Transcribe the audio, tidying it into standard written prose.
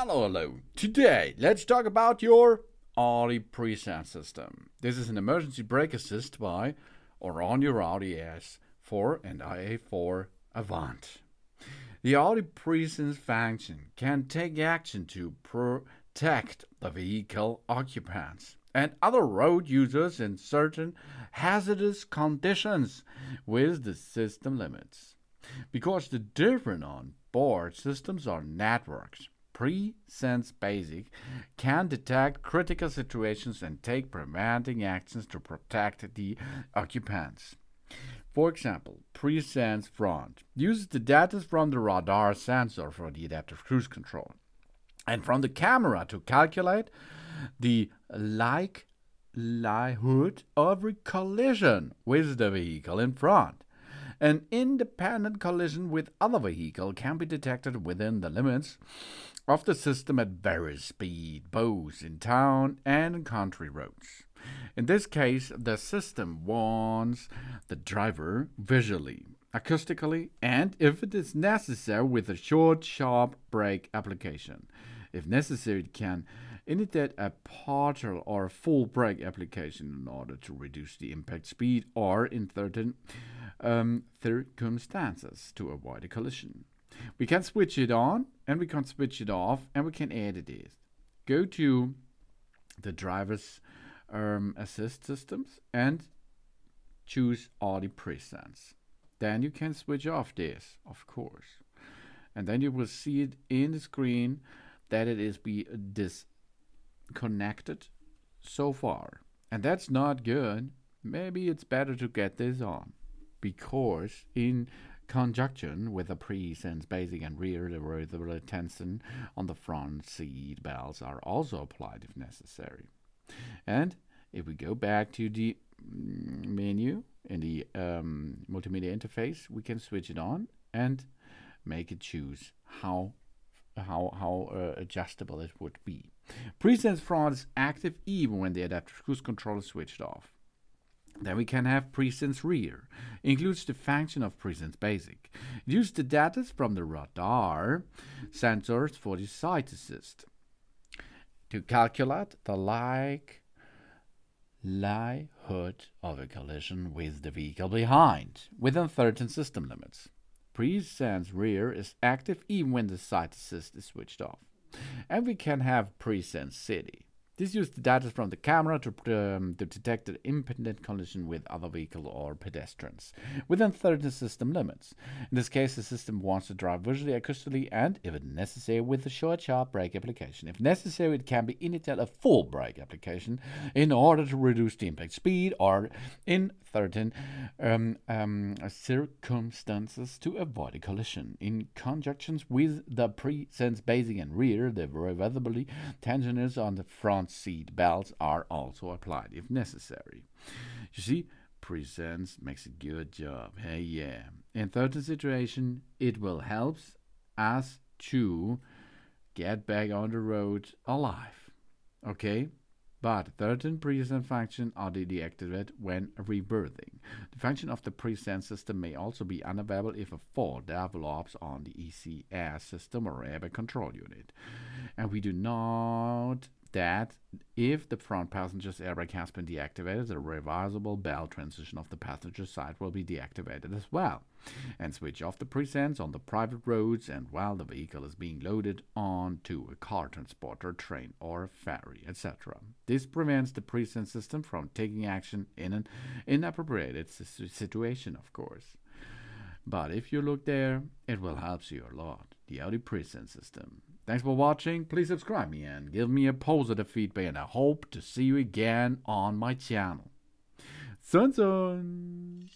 Hello. Today, let's talk about your Audi Presense system. This is an emergency brake assist by or on your Audi S4 and IA4 Avant. The Audi Presense function can take action to protect the vehicle occupants and other road users in certain hazardous conditions with the system limits. Because the different on-board systems are networks, Presense Basic can detect critical situations and take preventing actions to protect the occupants. For example, Presense Front uses the data from the radar sensor for the adaptive cruise control and from the camera to calculate the likelihood of a collision with the vehicle in front. An independent collision with other vehicle can be detected within the limits of the system at various speed, both in town and in country roads. In this case, the system warns the driver visually, acoustically, and if it is necessary with a short, sharp brake application. If necessary, it can initiate a partial or full brake application in order to reduce the impact speed or in certain circumstances to avoid a collision. We can switch it on and we can switch it off and we can edit it. Go to the driver's assist systems and choose Audi Presense. Then you can switch off this, of course. And then you will see it in the screen that it is disconnected so far. And that's not good. Maybe it's better to get this on, because in conjunction with the Presense Basic and rear, the reversible tension on the front seat belts are also applied if necessary. And if we go back to the menu in the multimedia interface, we can switch it on and make it choose how adjustable it would be. Presense Front is active even when the adaptive cruise control is switched off. Then we can have Presense Rear. It includes the function of Presense Basic. It uses the data from the radar sensors for the side assist to calculate the likelihood of a collision with the vehicle behind within certain system limits. Presense Rear is active even when the side assist is switched off. And we can have Presense City. This uses the data from the camera to detect an impending collision with other vehicle or pedestrians within certain system limits. In this case, the system wants to drive visually, acoustically, and, if necessary, with a short, sharp brake application. If necessary, it can be initiate a full brake application in order to reduce the impact speed or in certain circumstances to avoid a collision. In conjunction with the Presense Basic and Rear, the reversible tensioners on the front seat belts are also applied if necessary. You see, Presense makes a good job. Hey, yeah. In certain situations, it will help us to get back on the road alive. Okay? But certain Presense functions are deactivated when rebirthing. The function of the Presense system may also be unavailable if a fault develops on the ECS system or airbag control unit. And we do not that if the front passenger's airbag has been deactivated, the reversible belt transition of the passenger side will be deactivated as well, and switch off the Presense on the private roads and while the vehicle is being loaded onto a car transporter, train or ferry, etc. This prevents the Presense system from taking action in an inappropriate situation, of course. But if you look there, it will help you a lot. The Audi Presense system. Thanks for watching. Please subscribe me and give me a positive feedback, and I hope to see you again on my channel. Sun Sun!